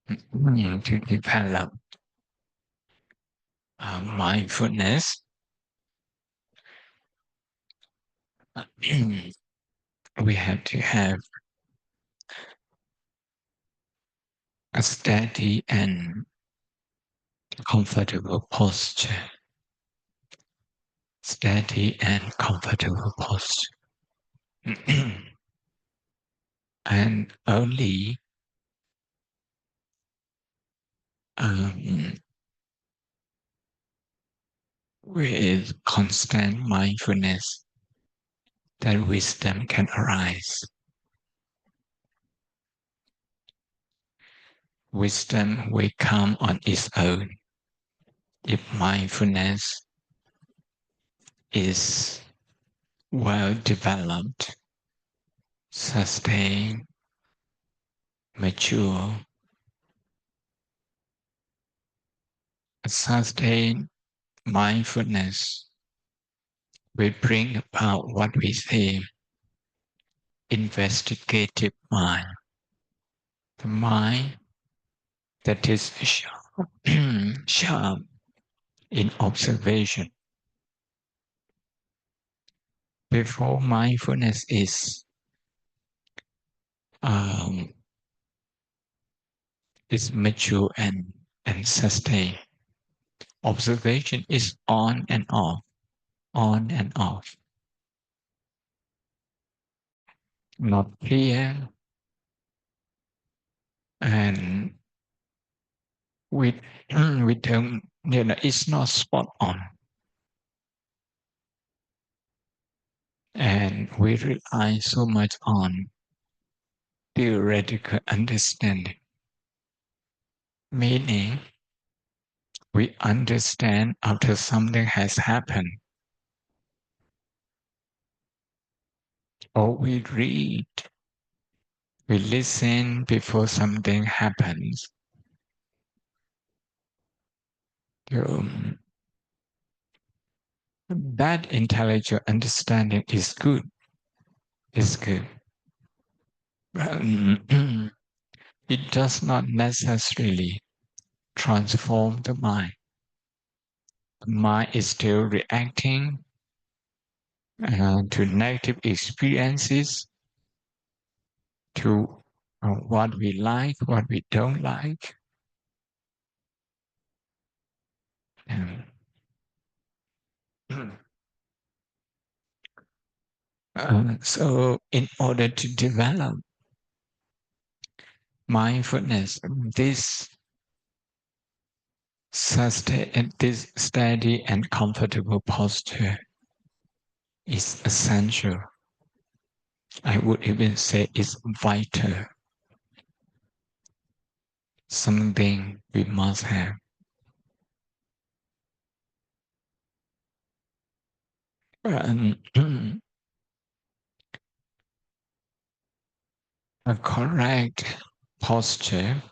to develop mindfulness, we have to have a steady and comfortable posture. Steady and comfortable posture. And only with constant mindfulness that wisdom can arise. Wisdom will come on its own if mindfulness is well developed, sustained, mature. Sustained mindfulness will bring about what we say investigative mind. The mind that is sharp, sharp in observation. Before mindfulness is mature and sustained. Observation is on and off, on and off. Not clear, and we don't, it's not spot on. And we rely so much on theoretical understanding, meaning we understand after something has happened, or we read, we listen before something happens. That intellectual understanding is good. Is good. It does not necessarily transform the mind. The mind is still reacting to negative experiences, to what we like, what we don't like. So in order to develop mindfulness, this steady and comfortable posture is essential. I would even say it's vital. Something we must have. A correct posture,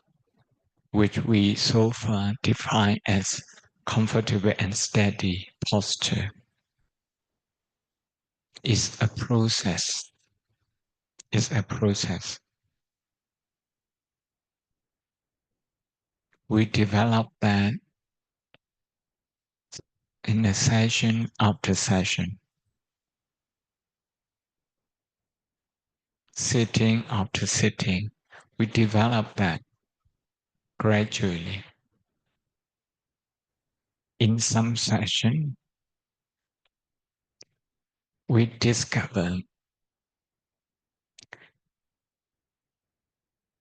which we so far define as comfortable and steady posture, is a process. Is a process. We develop that in a session after session, sitting after sitting. We develop that gradually. In some session, we discover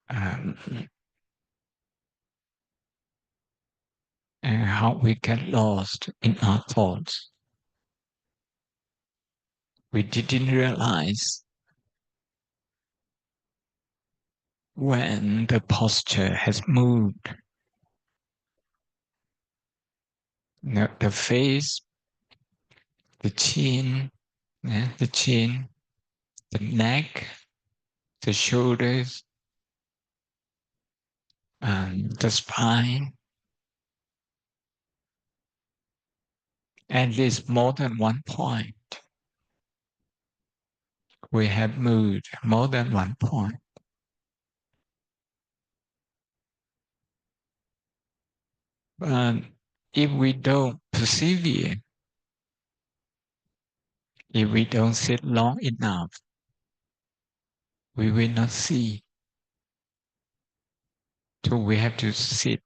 and how we get lost in our thoughts. We didn't realize when the posture has moved. The face, the chin, the neck, the shoulders, and the spine. At least more than one point. We have moved more than one point. But if we don't persevere, if we don't sit long enough, we will not see. So we have to sit.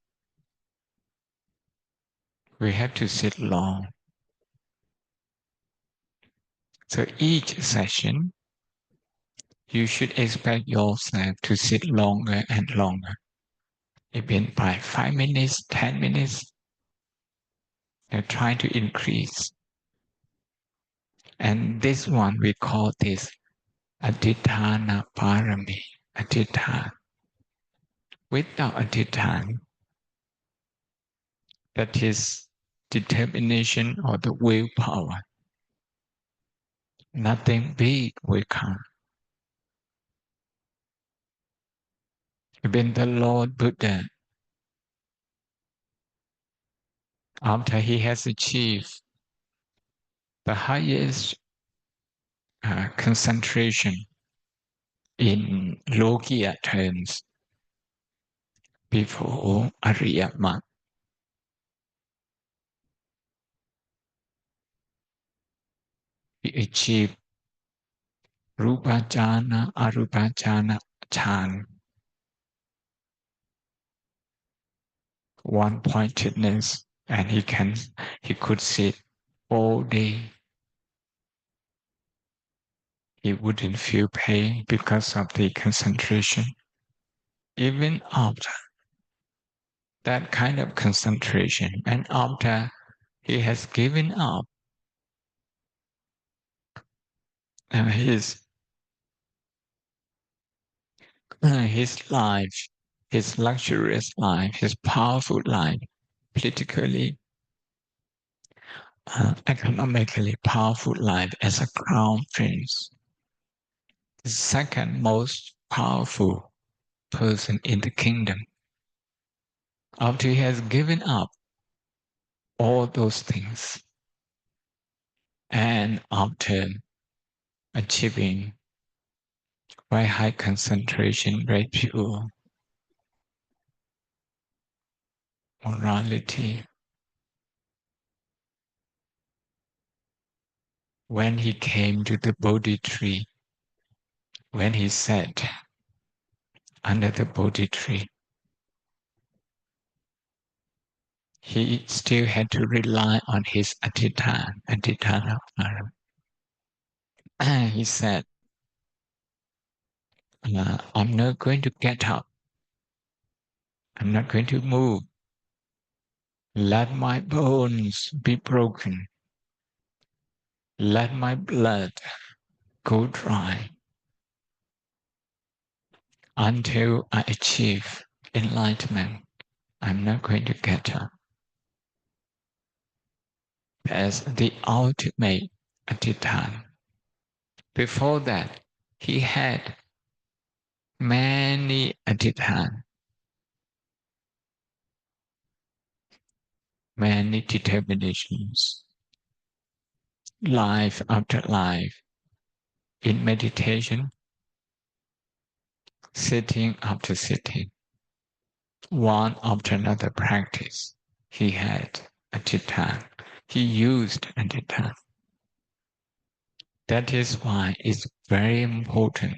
We have to sit long. So each session, you should expect yourself to sit longer and longer. Even by 5 minutes, 10 minutes, you're trying to increase. And this one, we call this Adhitthana Parami. Adhitthana. Without Adhitthana, that is determination or the willpower, nothing big will come. Even the Lord Buddha, after he has achieved the highest concentration in Lokiya terms before Ariya Mat, he achieved Rupajana, Arupajana, Chan, one-pointedness, and he could sit all day. He wouldn't feel pain because of the concentration. Even after that kind of concentration, and after he has given up his life, his luxurious life, his powerful life, politically, economically powerful life as a crown prince, the second most powerful person in the kingdom. After he has given up all those things, and after achieving very high concentration, very pure morality, when he came to the Bodhi tree, when he sat under the Bodhi tree, he still had to rely on his Adhitthana Param. He said, I'm not going to get up. I'm not going to move. Let my bones be broken. Let my blood go dry until I achieve enlightenment. I'm not going to get up. As the ultimate Adhitthana. Before that, he had many Adhitthana, many determinations, life after life, in meditation, sitting after sitting, one after another practice. He had Adhitthana. He used Adhitthana. That is why it's very important.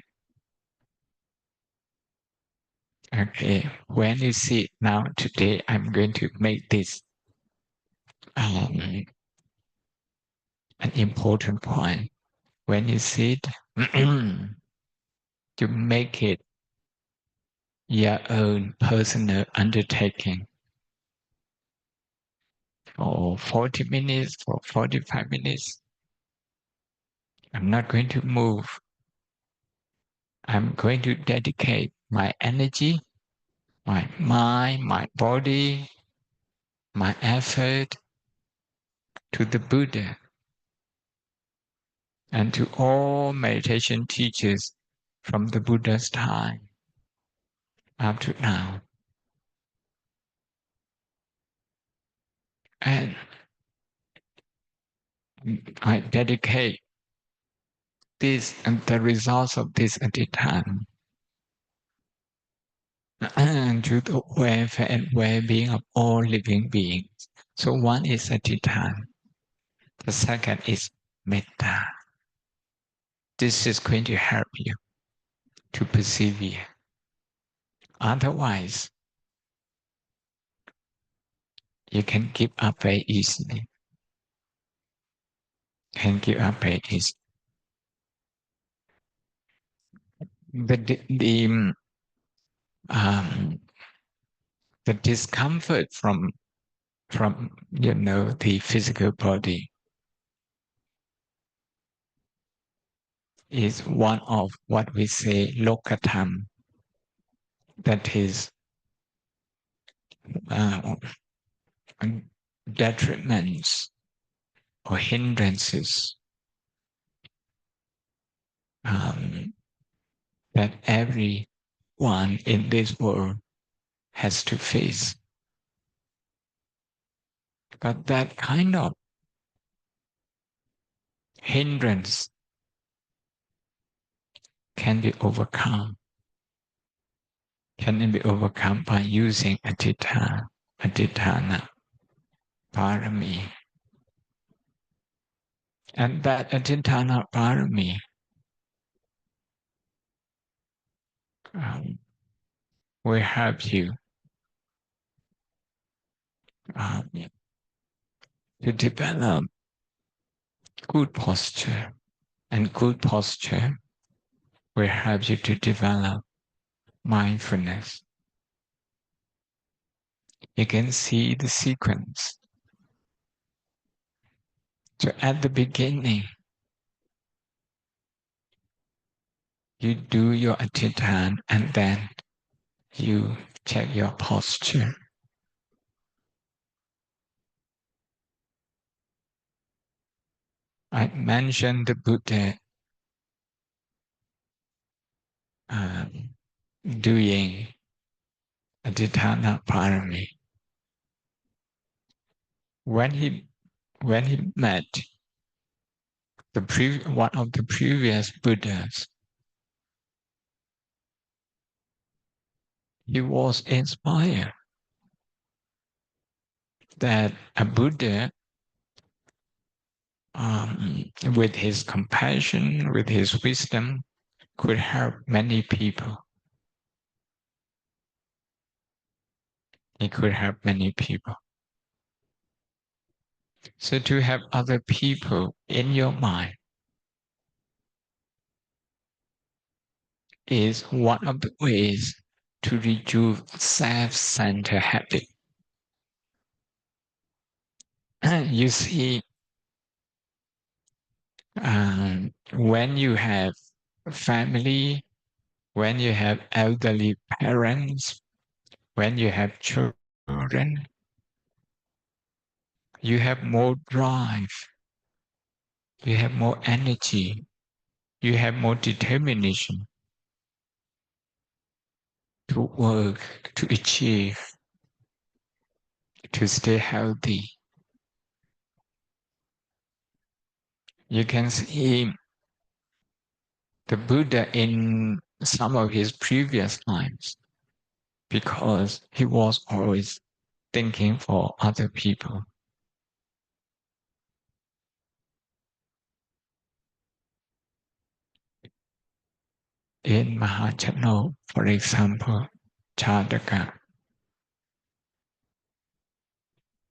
Okay, when you sit now, today, I'm going to make this an important point. When you sit, to make it your own personal undertaking for 40 minutes, for 45 minutes. I'm not going to move. I'm going to dedicate my energy, my mind, my body, my effort to the Buddha and to all meditation teachers from the Buddha's time up to now. And I dedicate this and the results of this Adhitthana and to the welfare and well-being of all living beings. So one is Adhitthana. The second is Metta. This is going to help you to persevere. Otherwise, you can give up very easily. Can give up very easily. The um, the discomfort from the physical body is one of what we say lokatham, that is uh, detriments or hindrances um, that everyone in this world has to face. But that kind of hindrance can be overcome. Can be overcome by using adhitthana parami. And that adhitthana parami will help you to develop good posture. And good posture will help you to develop mindfulness. You can see the sequence. So at the beginning, you do your adhitthana and then you check your posture. I mentioned the Buddha doing adhitthana parami. When he met one of the previous Buddhas, he was inspired that a Buddha, with his compassion, with his wisdom, could help many people. He could help many people. So to have other people in your mind is one of the ways to reduce self-centered habit. You see, when you have family, when you have elderly parents, when you have children, you have more drive, you have more energy, you have more determination to work, to achieve, to stay healthy. You can see the Buddha in some of his previous lives because he was always thinking for other people. In Mahachano, for example, Chandaka,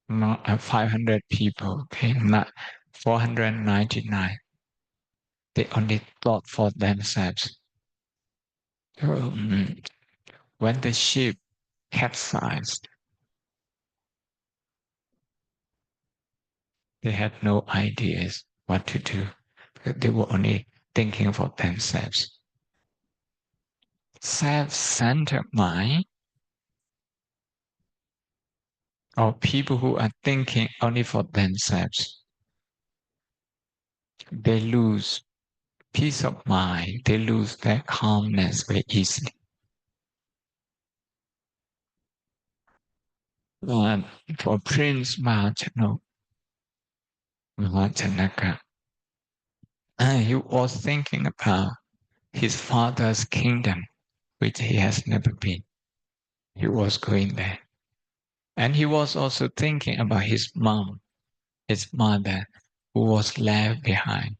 not 500 people came, not 499. They only thought for themselves. So, when the ship capsized, they had no ideas what to do. They were only thinking for themselves. Self-centered mind, or people who are thinking only for themselves, they lose peace of mind, they lose their calmness very easily. And for Prince Mahachanaka, he was thinking about his father's kingdom, which he has never been. he was going there. And he was also thinking about his mom, his mother, who was left behind.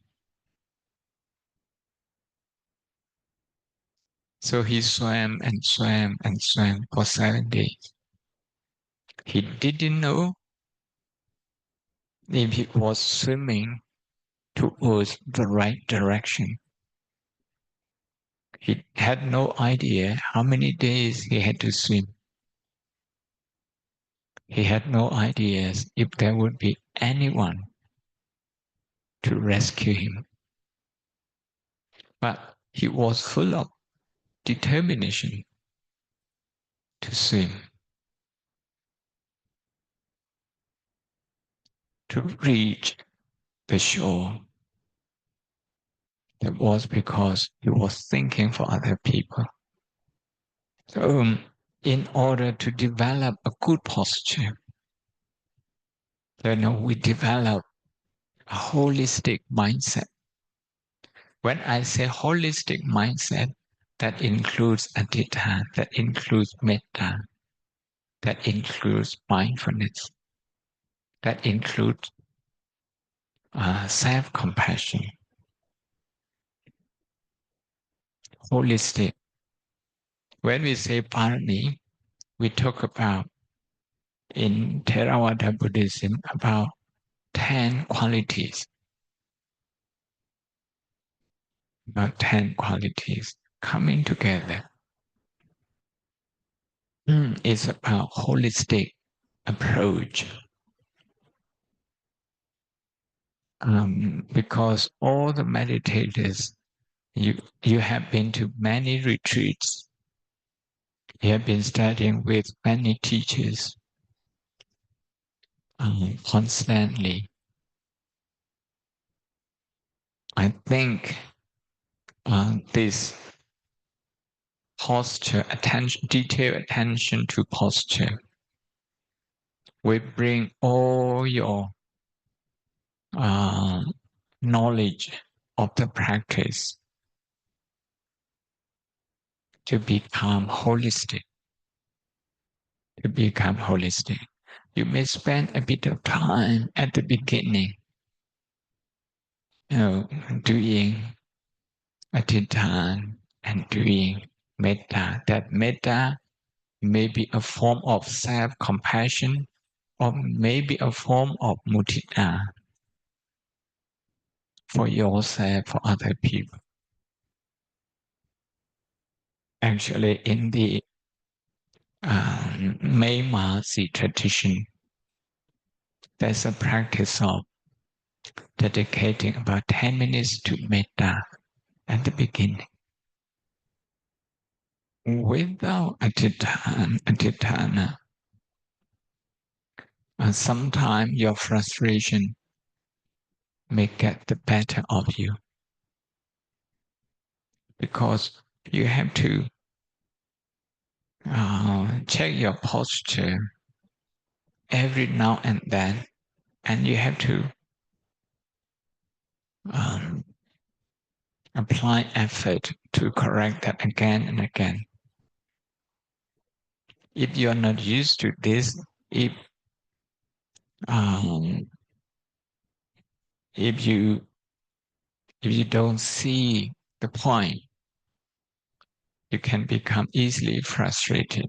So he swam and swam and swam for 7 days. He didn't know if he was swimming towards the right direction. He had no idea how many days he had to swim. He had no ideas if there would be anyone to rescue him. But he was full of determination to swim, to reach the shore. That was because he was thinking for other people. So, in order to develop a good posture, we develop a holistic mindset. When I say holistic mindset, that includes adhitthana, that includes metta, that includes mindfulness, that includes self-compassion. Holistic. When we say parami, we talk about in Theravada Buddhism about 10 qualities. About 10 qualities coming together. It's about holistic approach. Because all the meditators, you have been to many retreats. You have been studying with many teachers constantly. I think this posture, attention, detailed attention to posture, will bring all your knowledge of the practice to become holistic. To become holistic. You may spend a bit of time at the beginning, doing adhitthana and doing metta. That metta may be a form of self-compassion or maybe a form of mudita for yourself, for other people. Actually, in the Myanmar tradition, there's a practice of dedicating about 10 minutes to metta at the beginning. Without adhitthana, sometimes your frustration may get the better of you because you have to check your posture every now and then, and you have to apply effort to correct that again and again. If you're not used to this, if you don't see the point, you can become easily frustrated.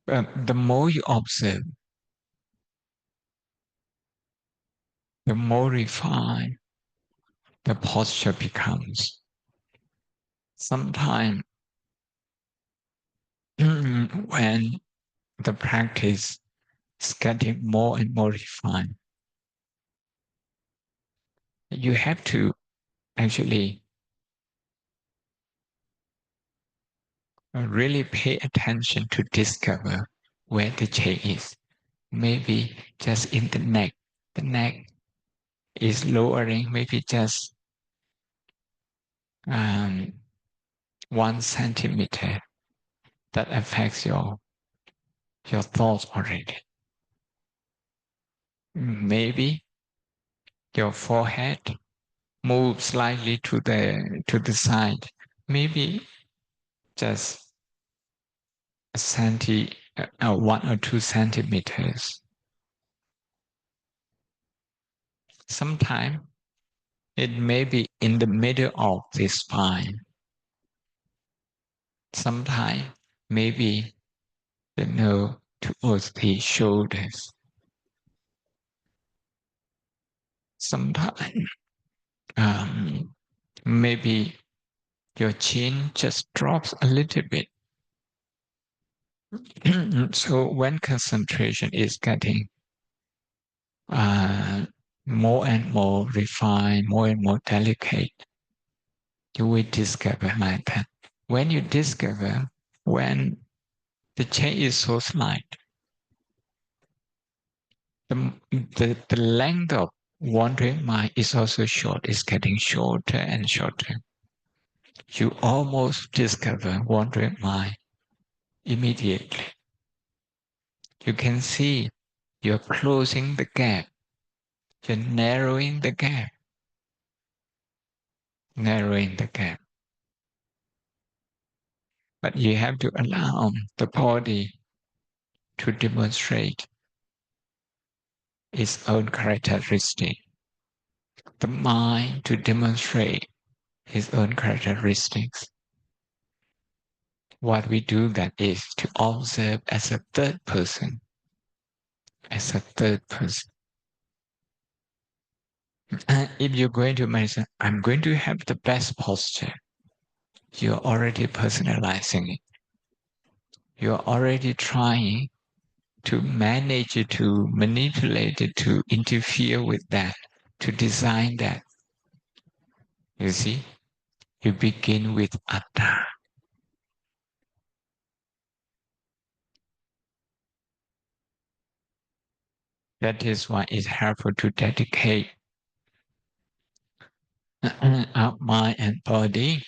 But the more you observe, the more refined the posture becomes. Sometimes when the practice is getting more and more refined, you have to actually really pay attention to discover where the change is. Maybe just in the neck. The neck is lowering, maybe just 1 centimeter. That affects your thoughts already. Maybe your forehead moves slightly to the side. Maybe just 1 or 2 centimeters. Sometimes it may be in the middle of the spine. Sometimes maybe towards the shoulders. Sometimes maybe your chin just drops a little bit. So when concentration is getting more and more refined, more and more delicate, you will discover like that. When you discover when the chain is so slight, the length of wandering mind is also short, it's getting shorter and shorter. You almost discover wandering mind immediately. You can see you're closing the gap, you're narrowing the gap, narrowing the gap. But you have to allow the body to demonstrate its own characteristic, the mind to demonstrate its own characteristics. What we do that is to observe as a third person, as a third person. And if you're going to meditate, I'm going to have the best posture. You're already personalizing it. You're already trying to manage it, to manipulate it, to interfere with that, to design that. You see, you begin with atta. That is why it's helpful to dedicate our mind and body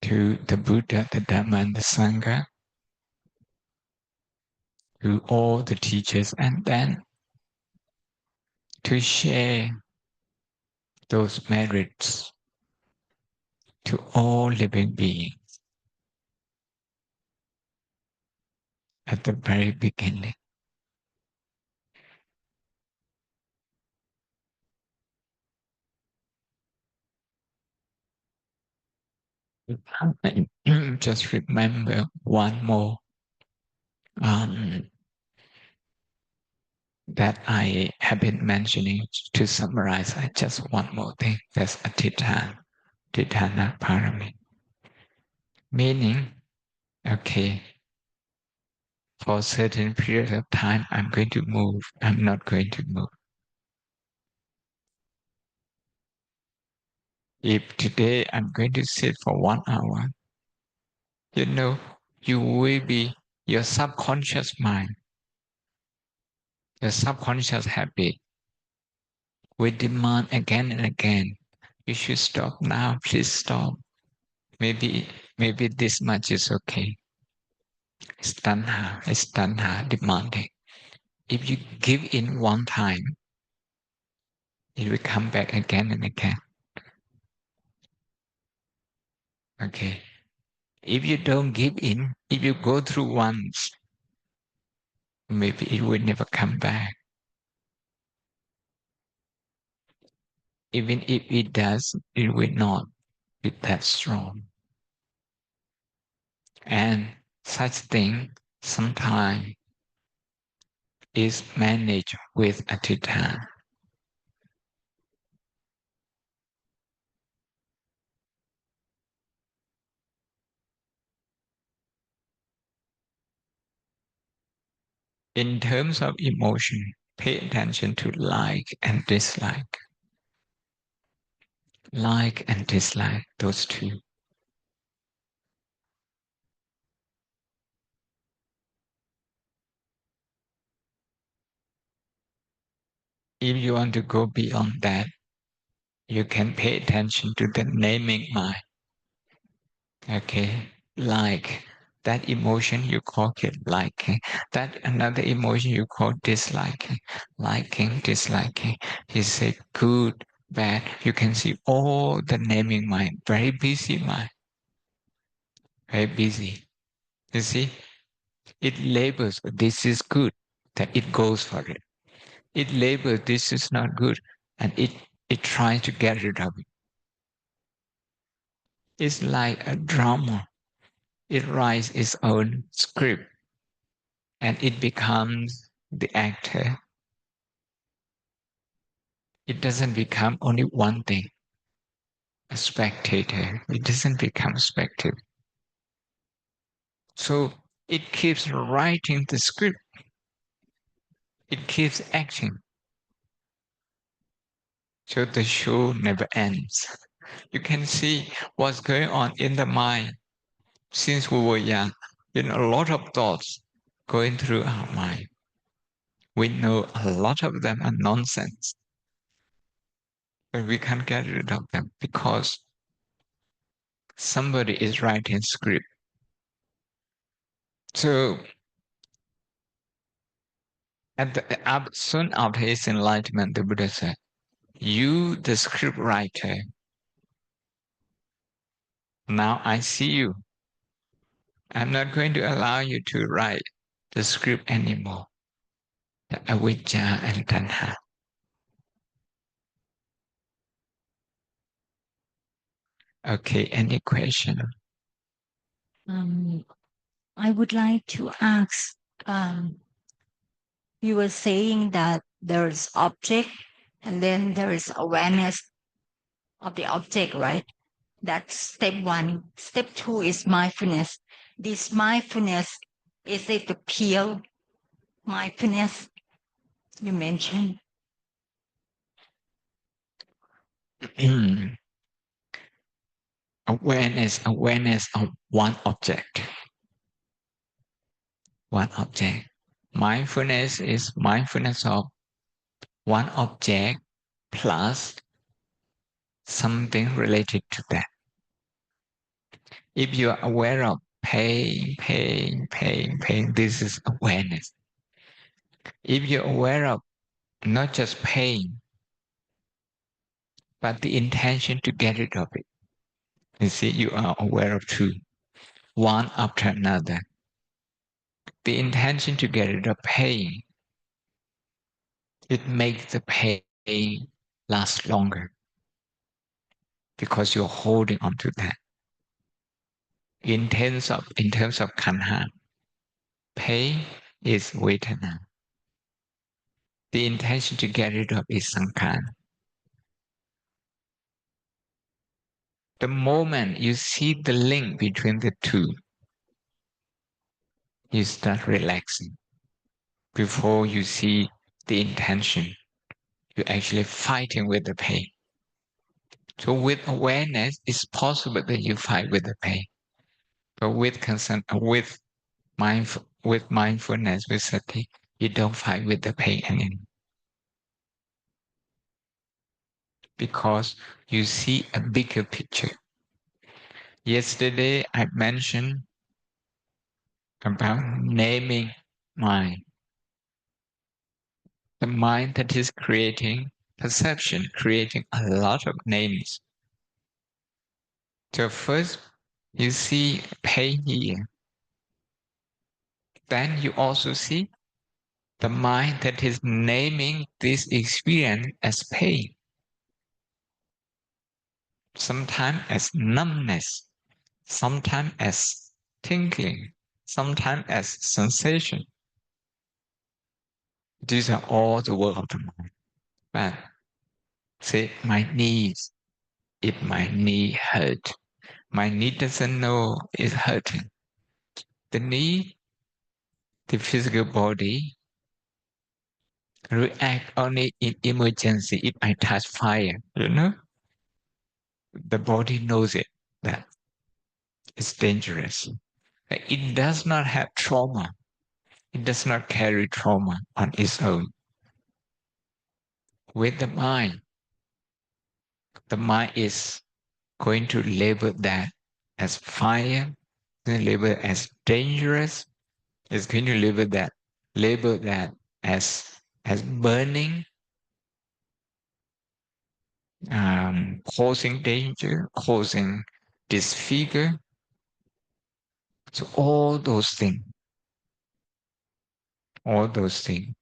to the Buddha, the Dhamma, and the Sangha, to all the teachers, and then to share those merits to all living beings at the very beginning. Just remember one more that I have been mentioning to summarize. Just one more thing. That's Atithana Parami. Meaning, okay, for a certain period of time, I'm going to move. I'm not going to move. If today I'm going to sit for 1 hour, you will be your subconscious mind, your subconscious habit will demand again and again. You should stop now. Please stop. Maybe this much is okay. It's tanha demanding. If you give in one time, it will come back again and again. Okay. If you don't give in, if you go through once, maybe it will never come back. Even if it does, it will not be that strong. And such thing sometimes is managed with attitude. In terms of emotion, pay attention to like and dislike. Like and dislike, those two. If you want to go beyond that, you can pay attention to the naming mind. Okay, like that emotion you call it liking. That another emotion you call disliking. Liking, disliking. He said good, bad. You can see all the naming mind, very busy mind. very busy. You see, it labels this is good, that it goes for it. It labels this is not good, and it tries to get rid of it. It's like a drama. It writes its own script, and it becomes the actor. It doesn't become only one thing, a spectator. It doesn't become a spectator. So it keeps writing the script. It keeps acting. So the show never ends. You can see what's going on in the mind since we were young. A lot of thoughts going through our mind. We know a lot of them are nonsense, but we can't get rid of them because somebody is writing script. So soon after his enlightenment, the Buddha said, "You, the script writer, now I see you. I'm not going to allow you to write the script anymore. The avijja and tanha." Okay, any question? I would like to ask, you were saying that there's object and then there is awareness of the object, right? That's step one. Step two is mindfulness. This mindfulness, is it the pure mindfulness you mentioned? Awareness of one object. One object. Mindfulness is mindfulness of one object plus something related to that. If you are aware of pain, this is awareness. If you're aware of not just pain, but the intention to get rid of it, you see, you are aware of two, one after another. The intention to get rid of pain, it makes the pain last longer because you're holding on to that. In terms of khanha, pain is vedana. The intention to get rid of is sankhara. The moment you see the link between the two, you start relaxing. Before you see the intention, you're actually fighting with the pain. So with awareness, it's possible that you fight with the pain. But with concern, with mindfulness, with sati, you don't fight with the pain anymore. Because you see a bigger picture. Yesterday, I mentioned about naming mind. The mind that is creating perception, creating a lot of names. So first, you see pain here. Then you also see the mind that is naming this experience as pain. Sometimes as numbness, sometimes as tingling, sometimes as sensation. These are all the work of the mind. But say, my knees, if my knee hurt, my knee doesn't know it's hurting. The knee, the physical body, react only in emergency if I touch fire, The body knows it, that it's dangerous. It does not have trauma. It does not carry trauma on its own. With the mind is going to label that as fire, going to label it as dangerous, it's going to label that as burning, causing danger, causing disfigure. So all those things,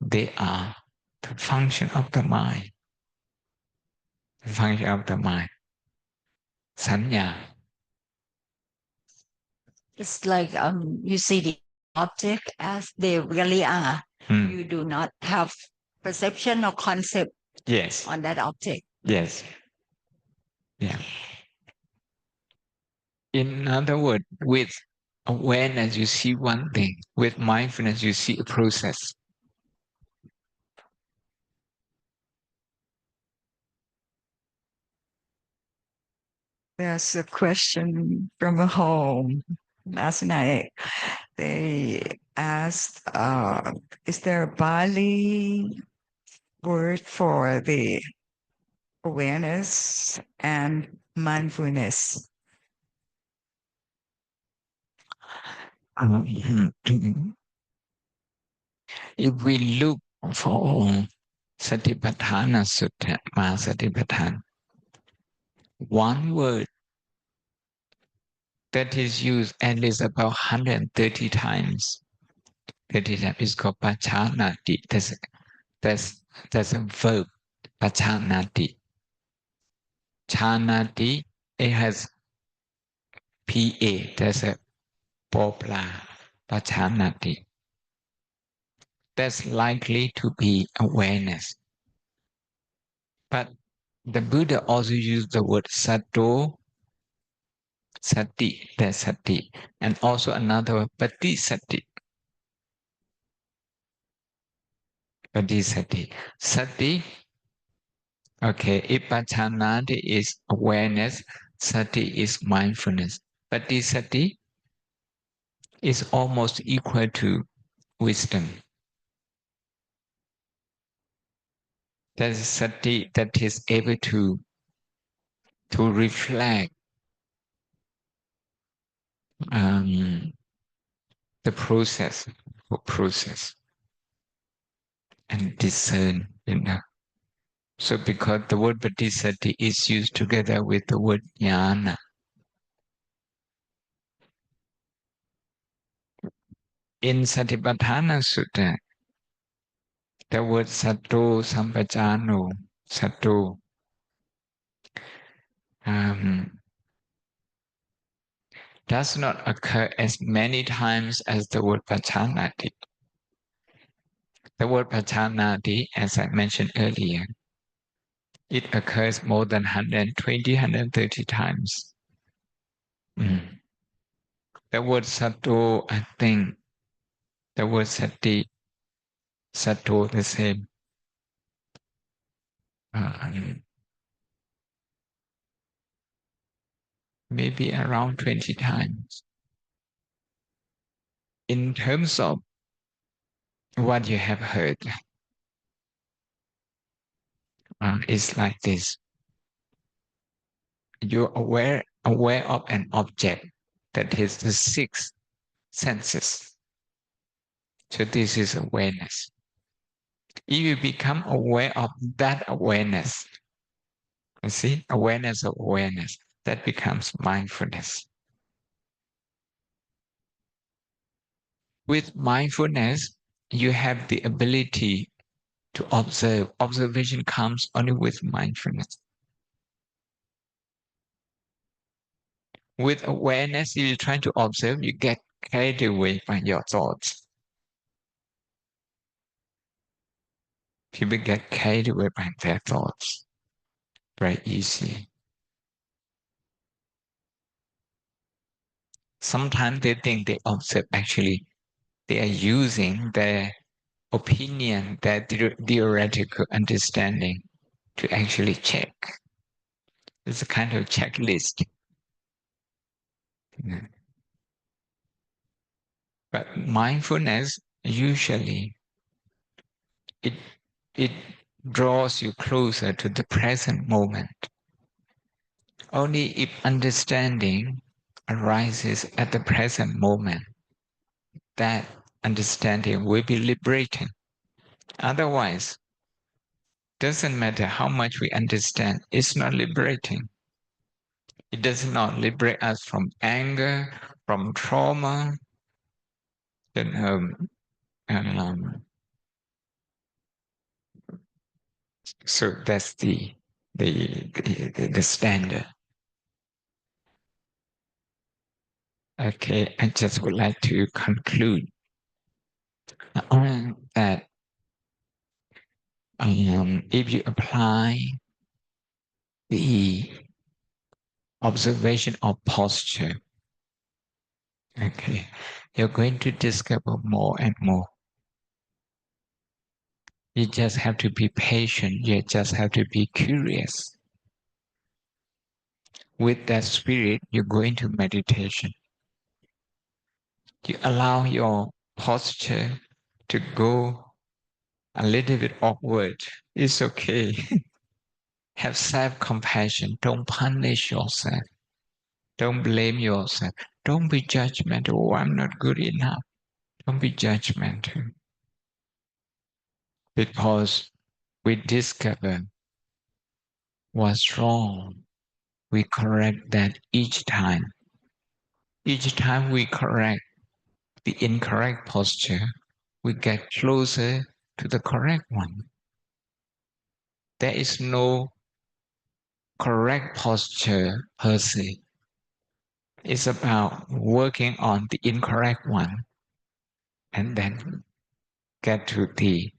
they are the function of the mind. The function of the mind. Sanya. It's like you see the object as they really are. You do not have perception or concept Yes. on that object. Yes. Yeah. In other words, with awareness, you see one thing. With mindfulness, you see a process. There's a question from home last night. They asked, is there a Bali word for the awareness and mindfulness? If we look for Satipatthana Sutta, Mahasatipatthana, one word that is used at least about 130 times. 30 times is called Pachanati. That's a verb, Pachanati. Chanati, it has PA, that's a poplar, Pachanati. That's likely to be awareness. But the Buddha also used the word Sato, Sati, that's Sati, and also another word, Patisati. Patisati. Sati, okay, if Pachanati is awareness, Sati is mindfulness. Patisati is almost equal to wisdom. That is Sati that is able to reflect the process and discern, So because the word Patisati is used together with the word jnana. In Satipatthana Sutta, the word Sato Sampajano, Sato, does not occur as many times as the word Pachanati. The word Pachanati, as I mentioned earlier, it occurs more than 120, 130 times. The word Sato, I think, the word Sati, Sato, the same. Maybe around 20 times. In terms of what you have heard, it's like this. You're aware of an object that is the six senses. So this is awareness. If you become aware of that awareness, you see, awareness of awareness, that becomes mindfulness. With mindfulness, you have the ability to observe. Observation comes only with mindfulness. With awareness, if you try to observe, you get carried away by your thoughts. People get carried away by their thoughts very easily. Sometimes they think they observe, actually, they are using their opinion, their theoretical understanding to actually check. It's a kind of checklist. But mindfulness, usually, it draws you closer to the present moment. Only if understanding arises at the present moment, that understanding will be liberating. Otherwise, doesn't matter how much we understand, it's not liberating. It does not liberate us from anger, from trauma, then and so that's the standard. Okay, I just would like to conclude that if you apply the observation of posture, okay, you're going to discover more and more. You just have to be patient. You just have to be curious. With that spirit, you go into meditation. You allow your posture to go a little bit awkward. It's okay. Have self-compassion. Don't punish yourself. Don't blame yourself. Don't be judgmental. Oh, I'm not good enough. Don't be judgmental. Because we discover what's wrong. We correct that each time. Each time we correct the incorrect posture, we get closer to the correct one. There is no correct posture per se. It's about working on the incorrect one and then get to the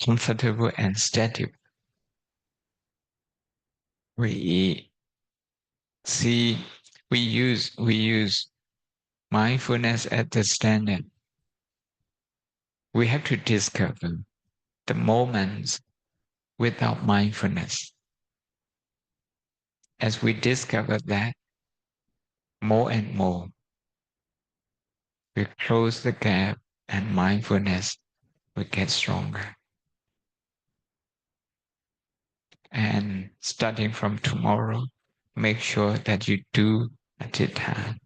comfortable and static. We see, we use mindfulness as the standard. We have to discover the moments without mindfulness. As we discover that more and more, we close the gap and mindfulness will get stronger. And starting from tomorrow, make sure that you do Atithana.